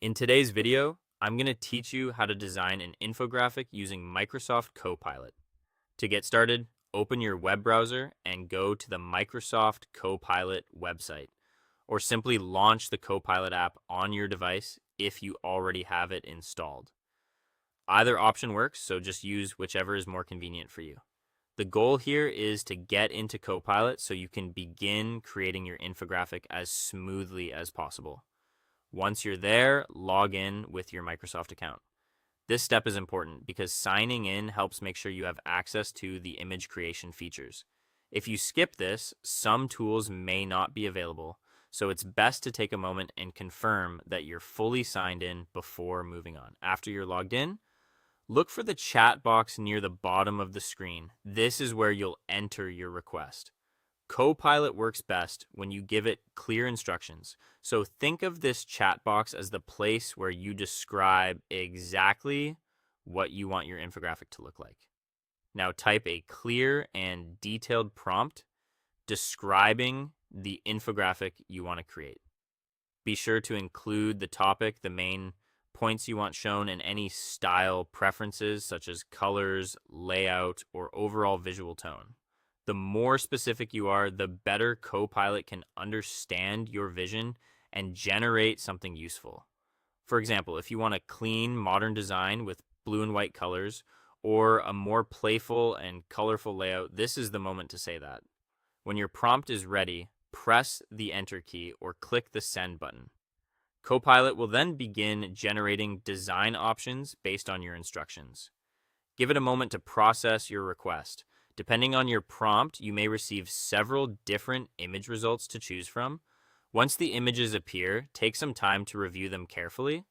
In today's video, I'm going to teach you how to design an infographic using Microsoft Copilot. To get started, open your web browser and go to the Microsoft Copilot website, or simply launch the Copilot app on your device if you already have it installed. Either option works, so just use whichever is more convenient for you. The goal here is to get into Copilot so you can begin creating your infographic as smoothly as possible. Once you're there, log in with your Microsoft account. This step is important because signing in helps make sure you have access to the image creation features. If you skip this, some tools may not be available, so it's best to take a moment and confirm that you're fully signed in before moving on. After you're logged in, look for the chat box near the bottom of the screen. This is where you'll enter your request. Copilot works best when you give it clear instructions. So think of this chat box as the place where you describe exactly what you want your infographic to look like. Now type a clear and detailed prompt describing the infographic you want to create. Be sure to include the topic, the main points you want shown, and any style preferences such as colors, layout, or overall visual tone. The more specific you are, the better Copilot can understand your vision and generate something useful. For example, if you want a clean, modern design with blue and white colors, or a more playful and colorful layout, this is the moment to say that. When your prompt is ready, press the Enter key or click the Send button. Copilot will then begin generating design options based on your instructions. Give it a moment to process your request. Depending on your prompt, you may receive several different image results to choose from. Once the images appear, take some time to review them carefully.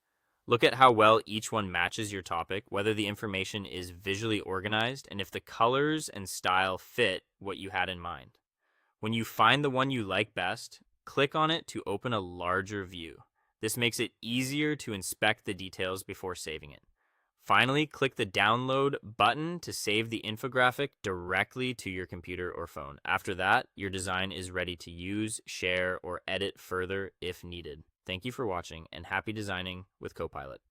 Look at how well each one matches your topic, whether the information is visually organized, and if the colors and style fit what you had in mind. When you find the one you like best, click on it to open a larger view. This makes it easier to inspect the details before saving it. Finally, click the download button to save the infographic directly to your computer or phone. After that, your design is ready to use, share, or edit further if needed. Thank you for watching, and happy designing with Copilot.